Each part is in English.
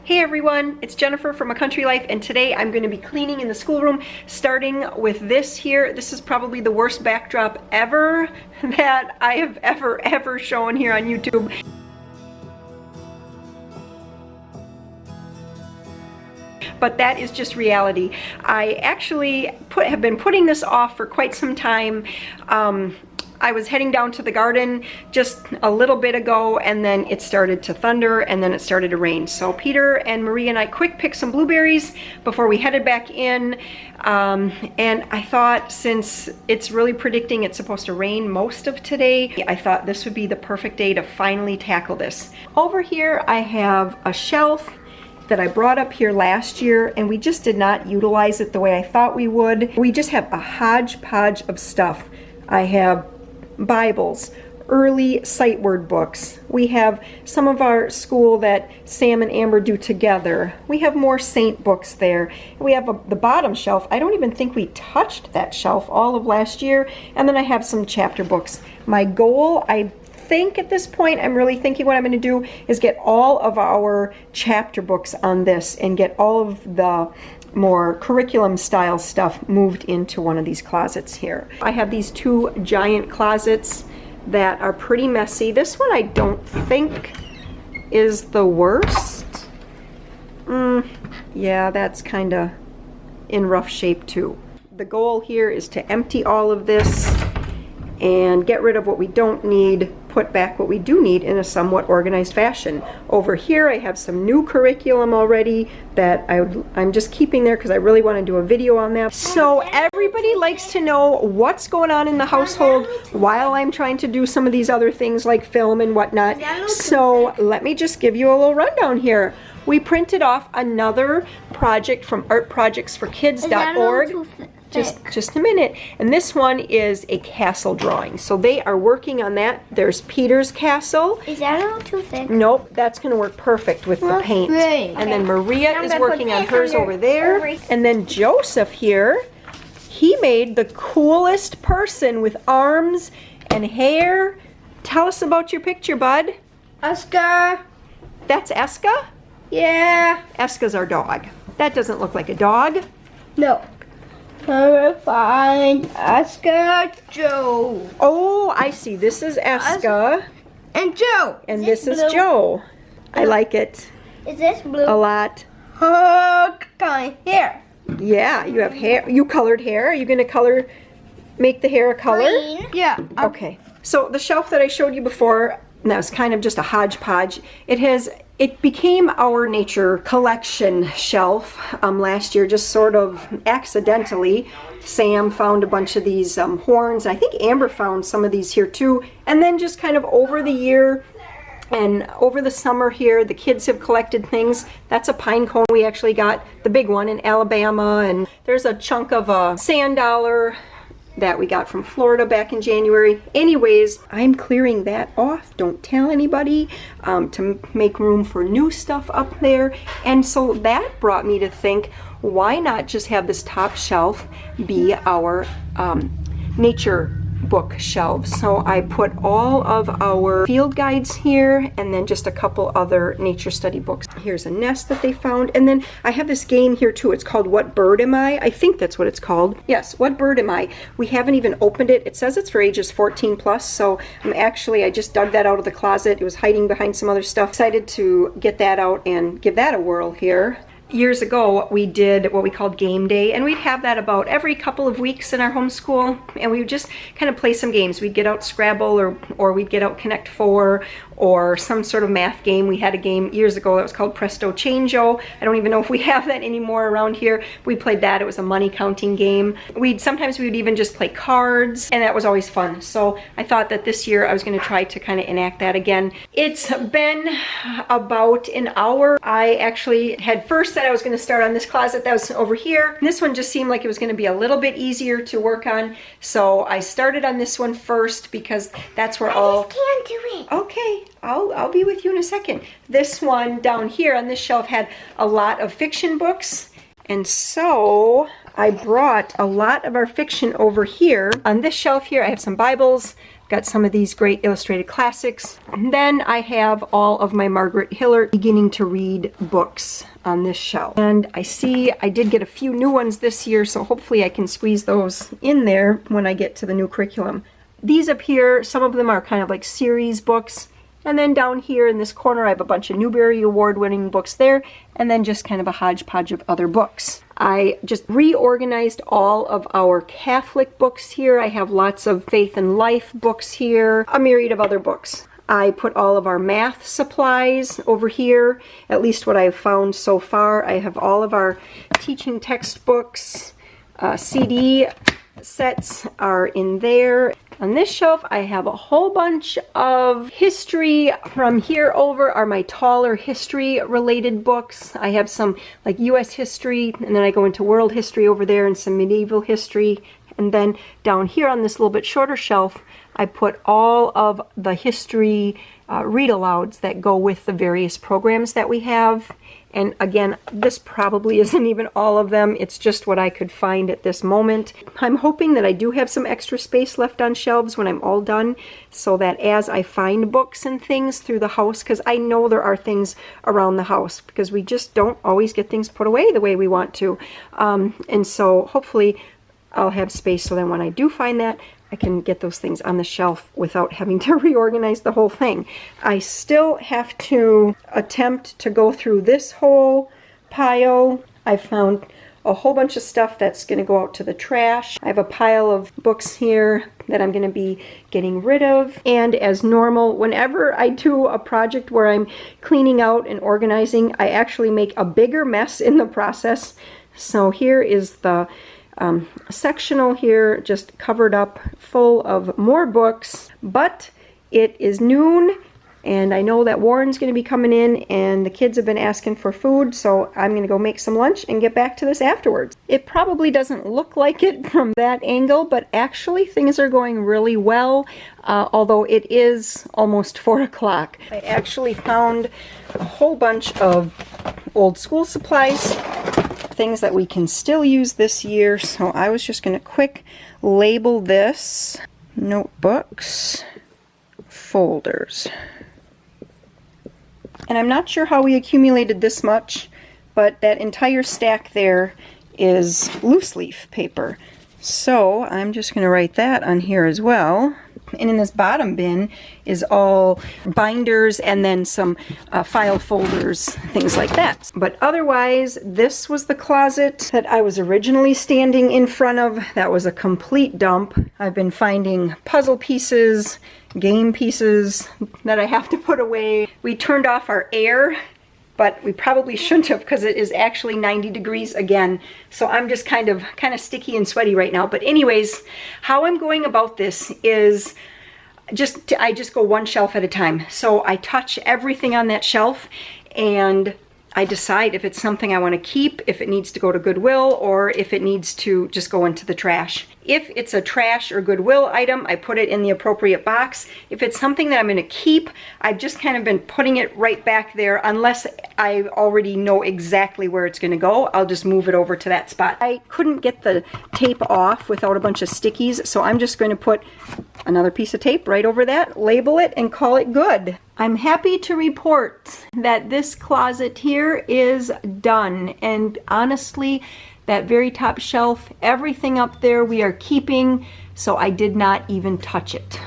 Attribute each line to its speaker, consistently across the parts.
Speaker 1: Hey everyone, it's Jennifer from A Country Life, and today I'm going to be cleaning in the schoolroom, starting with this here. This is probably the worst backdrop ever that I have ever shown here on YouTube. But that is just reality. I actually have been putting this off for quite some time. I was heading down to the garden just a little bit ago, and then it started to thunder, and then it started to rain. So Peter and Marie and I quick picked some blueberries before we headed back in. And I thought, since it's really predicting it's supposed to rain most of today, I thought this would be the perfect day to finally tackle this. Over here I have a shelf that I brought up here last year, and we just did not utilize it the way I thought we would. We just have a hodgepodge of stuff. I have Bibles, early sight word books. We have some of our school that Sam and Amber do together. We have more Saint books there. We have the bottom shelf. I don't even think we touched that shelf all of last year. And then I have some chapter books. My goal, I think at this point, I'm really thinking what I'm going to do is get all of our chapter books on this and get all of the more curriculum style stuff moved into one of these closets here. I have these two giant closets that are pretty messy. This one I don't think is the worst. Yeah, that's kind of in rough shape too. The goal here is to empty all of this and get rid of what we don't need, put back what we do need in a somewhat organized fashion. Over here I have some new curriculum already that I'm just keeping there because I really want to do a video on that. So everybody likes to know what's going on in the household while I'm trying to do some of these other things like film and whatnot. So let me just give you a little rundown here. We printed off another project from artprojectsforkids.org. Just a minute. And this one is a castle drawing. So they are working on that. There's Peter's castle.
Speaker 2: Is that a little too thick?
Speaker 1: Nope, that's going to work perfect with the paint. And then Maria is working on hers over there. And then Joseph here, he made the coolest person with arms and hair. Tell us about your picture, bud.
Speaker 2: Oscar.
Speaker 1: That's Eska?
Speaker 2: Yeah.
Speaker 1: Eska's our dog. That doesn't look like a dog.
Speaker 2: No. Find Oscar, Joe.
Speaker 1: Oh, I see. This is Eska.
Speaker 2: And Joe.
Speaker 1: And this is Joe. I like it.
Speaker 2: Is this blue?
Speaker 1: A lot.
Speaker 2: Hair.
Speaker 1: Yeah, you have hair. You colored hair. Are you going to make the hair a color?
Speaker 2: Green. Yeah.
Speaker 1: Okay. So the shelf that I showed you before, that was kind of just a hodgepodge. It became our nature collection shelf last year, just sort of accidentally. Sam found a bunch of these horns, and I think Amber found some of these here too. And then just kind of over the year and over the summer here, the kids have collected things. That's a pine cone. We actually got the big one in Alabama, and there's a chunk of a sand dollar that we got from Florida back in January. Anyways, I'm clearing that off, don't tell anybody, to make room for new stuff up there. And so that brought me to think, why not just have this top shelf be our nature book shelves? So I put all of our field guides here, and then just a couple other nature study books. Here's a nest that they found, and then I have this game here too. It's called What Bird Am I? I think that's what it's called. Yes, What Bird Am I? We haven't even opened it. It says it's for ages 14 plus, so I just dug that out of the closet. It was hiding behind some other stuff. Excited to get that out and give that a whirl here. Years ago, we did what we called game day, and we'd have that about every couple of weeks in our homeschool, and we would just kind of play some games. We'd get out Scrabble, or we'd get out Connect 4, or some sort of math game. We had a game years ago that was called Presto Changeo. I don't even know if we have that anymore around here. We played that. It was a money counting game. Sometimes we would even just play cards, and that was always fun. So I thought that this year I was going to try to kind of enact that again. It's been about an hour. I actually had first said I was going to start on this closet that was over here. This one just seemed like it was going to be a little bit easier to work on, so I started on this one first because that's where all...
Speaker 2: I just can't do it.
Speaker 1: Okay, I'll be with you in a second. This one down here on this shelf had a lot of fiction books, and so I brought a lot of our fiction over here. On this shelf here I have some Bibles, Got some of these great illustrated classics. And then I have all of my Margaret Hillard beginning to read books on this shelf. And I see I did get a few new ones this year, so hopefully I can squeeze those in there when I get to the new curriculum. These up here, some of them are kind of like series books. And then down here in this corner, I have a bunch of Newbery Award-winning books there, and then just kind of a hodgepodge of other books. I just reorganized all of our Catholic books here. I have lots of faith and life books here, a myriad of other books. I put all of our math supplies over here, at least what I've found so far. I have all of our teaching textbooks, CD sets are in there. On this shelf, I have a whole bunch of history. From here over are my taller history-related books. I have some like U.S. history, and then I go into world history over there and some medieval history. And then down here on this little bit shorter shelf, I put all of the history read-alouds that go with the various programs that we have. And again, this probably isn't even all of them. It's just what I could find at this moment. I'm hoping that I do have some extra space left on shelves when I'm all done, so that as I find books and things through the house, because I know there are things around the house, because we just don't always get things put away the way we want to. And so hopefully I'll have space so that when I do find that, I can get those things on the shelf without having to reorganize the whole thing. I still have to attempt to go through this whole pile. I found a whole bunch of stuff that's going to go out to the trash. I have a pile of books here that I'm going to be getting rid of. And as normal, whenever I do a project where I'm cleaning out and organizing, I actually make a bigger mess in the process. So here is the sectional here, just covered up full of more books. But it is noon, and I know that Warren's going to be coming in, and the kids have been asking for food, so I'm going to go make some lunch and get back to this afterwards. It probably doesn't look like it from that angle, but actually things are going really well, although it is almost 4 o'clock. I actually found a whole bunch of old school supplies, things that we can still use this year, so I was just going to quick label this. Notebooks, folders. And I'm not sure how we accumulated this much, but that entire stack there is loose leaf paper. So I'm just going to write that on here as well. And in this bottom bin is all binders and then some file folders, things like that. But otherwise, this was the closet that I was originally standing in front of. That was a complete dump. I've been finding puzzle pieces, game pieces that I have to put away. We turned off our air, but we probably shouldn't have, because it is actually 90 degrees again. So I'm just kind of sticky and sweaty right now. But anyways, how I'm going about this is I just go one shelf at a time. So I touch everything on that shelf, and I decide if it's something I want to keep, if it needs to go to Goodwill, or if it needs to just go into the trash. If it's a trash or Goodwill item, I put it in the appropriate box. If it's something that I'm going to keep, I've just kind of been putting it right back there. Unless I already know exactly where it's going to go, I'll just move it over to that spot. I couldn't get the tape off without a bunch of stickies, so I'm just going to put another piece of tape right over that, label it, and call it good. I'm happy to report that this closet here is done, and honestly, that very top shelf, everything up there we are keeping, so I did not even touch it.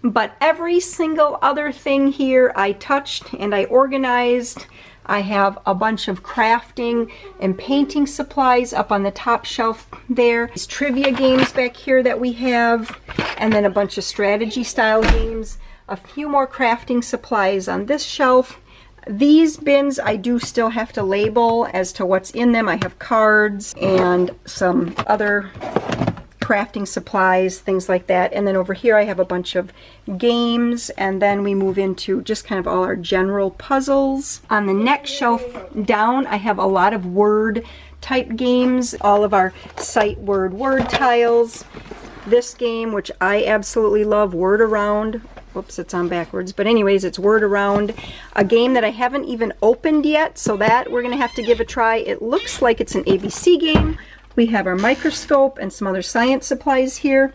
Speaker 1: But every single other thing here I touched and I organized. I have a bunch of crafting and painting supplies up on the top shelf there. These trivia games back here that we have, and then a bunch of strategy style games. A few more crafting supplies on this shelf. These bins I do still have to label as to what's in them. I have cards and some other crafting supplies, things like that. And then over here I have a bunch of games, and then we move into just kind of all our general puzzles. On the next shelf down, I have a lot of word type games, all of our sight word tiles. This game, which I absolutely love, Word Around. Whoops, it's on backwards. But anyways, it's Word Around. A game that I haven't even opened yet, so that we're going to have to give a try. It looks like it's an ABC game, We have our microscope and some other science supplies here.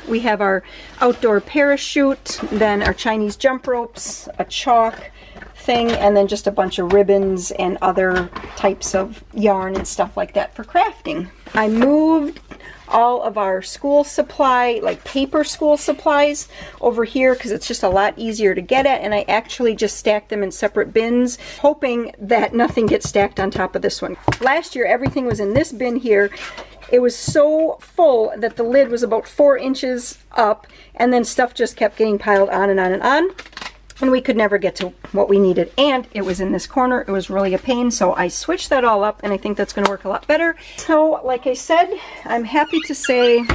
Speaker 1: We have our outdoor parachute, then our Chinese jump ropes, a chalk thing, and then just a bunch of ribbons and other types of yarn and stuff like that for crafting. I moved all of our school supply, like paper school supplies, over here because it's just a lot easier to get at, and I actually just stacked them in separate bins, hoping that nothing gets stacked on top of this one. Last year everything was in this bin here. It was so full that the lid was about 4 inches up, and then stuff just kept getting piled on and on and on, and we could never get to what we needed. And it was in this corner. It was really a pain, so I switched that all up, and I think that's going to work a lot better. So like I said, I'm happy to say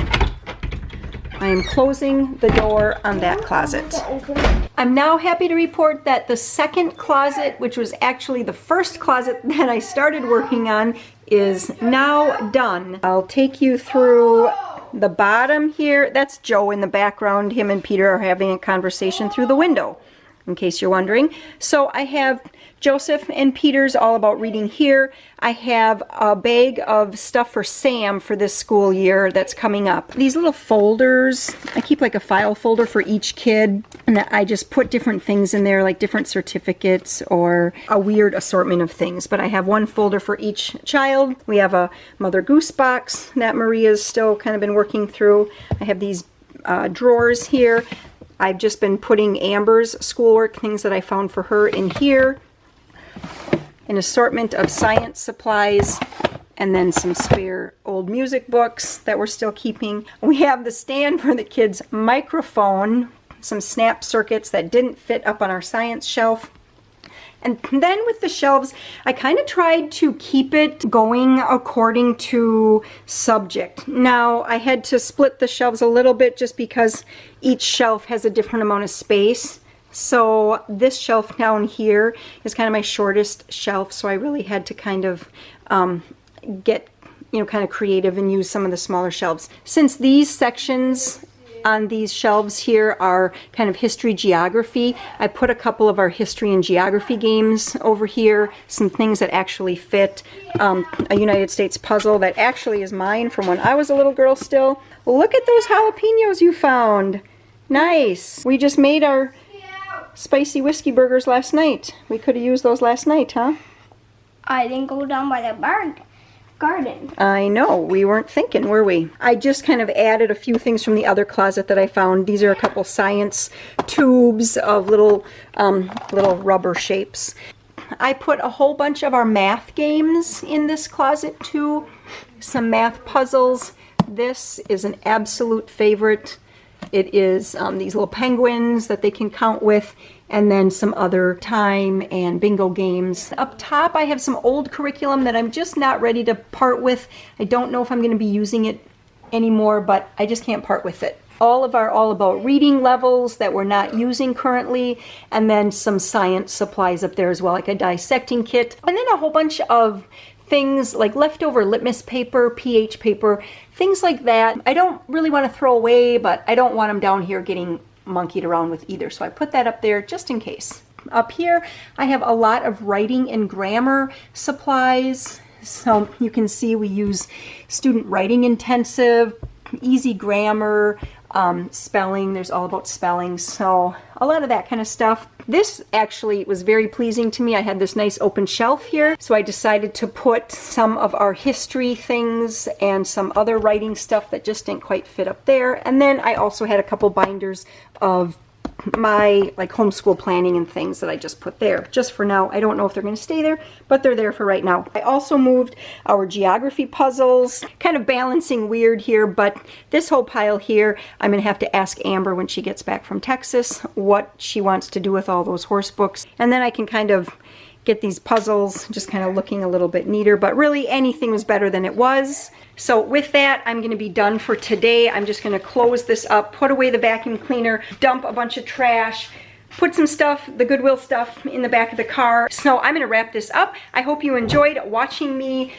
Speaker 1: I am closing the door on that closet. I'm now happy to report that the second closet, which was actually the first closet that I started working on, is now done. I'll take you through the bottom here. That's Joe in the background. Him and Peter are having a conversation through the window, in case you're wondering. So I have Joseph and Peter's All About Reading here. I have a bag of stuff for Sam for this school year that's coming up. These little folders, I keep like a file folder for each kid, and I just put different things in there, like different certificates or a weird assortment of things. But I have one folder for each child. We have a Mother Goose box that Maria's still kind of been working through. I have these drawers here. I've just been putting Amber's schoolwork, things that I found for her, in here. An assortment of science supplies, and then some spare old music books that we're still keeping. We have the stand for the kids' microphone, some snap circuits that didn't fit up on our science shelf. And then with the shelves, I kind of tried to keep it going according to subject. Now, I had to split the shelves a little bit just because each shelf has a different amount of space. So this shelf down here is kind of my shortest shelf, so I really had to kind of get, kind of creative and use some of the smaller shelves. Since these sections on these shelves here are kind of history, geography, I put a couple of our history and geography games over here, some things that actually fit, a United States puzzle that actually is mine from when I was a little girl still. Look at those jalapenos you found. Nice. We just made our spicy whiskey burgers last night. We could have used those last night, huh?
Speaker 2: I didn't go down by the garden.
Speaker 1: I know, we weren't thinking, were we? I just kind of added a few things from the other closet that I found. These are a couple science tubes of little rubber shapes. I put a whole bunch of our math games in this closet too. Some math puzzles. This is an absolute favorite. It is these little penguins that they can count with, and then some other time and bingo games. Up top I have some old curriculum that I'm just not ready to part with. I don't know if I'm going to be using it anymore, but I just can't part with it. All of our All About Reading levels that we're not using currently, and then some science supplies up there as well, like a dissecting kit, and then a whole bunch of things like leftover litmus paper, pH paper, things like that. I don't really want to throw away, but I don't want them down here getting monkeyed around with either. So I put that up there just in case. Up here, I have a lot of writing and grammar supplies. So you can see we use student writing intensive, easy grammar, spelling. There's All About Spelling. So a lot of that kind of stuff. This actually was very pleasing to me. I had this nice open shelf here, so I decided to put some of our history things and some other writing stuff that just didn't quite fit up there. And then I also had a couple binders of my homeschool planning and things that I just put there just for now. I don't know if they're going to stay there, but they're there for right now. I also moved our geography puzzles, kind of balancing weird here, but this whole pile here, I'm going to have to ask Amber when she gets back from Texas what she wants to do with all those horse books, and then I can kind of get these puzzles just kind of looking a little bit neater, but really anything was better than it was. So with that, I'm going to be done for today. I'm just going to close this up, put away the vacuum cleaner, dump a bunch of trash, put some stuff, the Goodwill stuff, in the back of the car. So I'm going to wrap this up. I hope you enjoyed watching me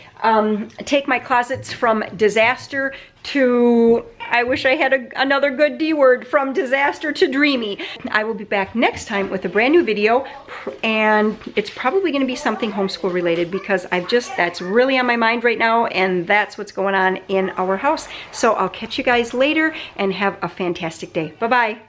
Speaker 1: take my closets from disaster to I wish I had another good D word, from disaster to dreamy. I will be back next time with a brand new video, and it's probably going to be something homeschool related, because that's really on my mind right now, and that's what's going on in our house. So I'll catch you guys later, and have a fantastic day. Bye-bye.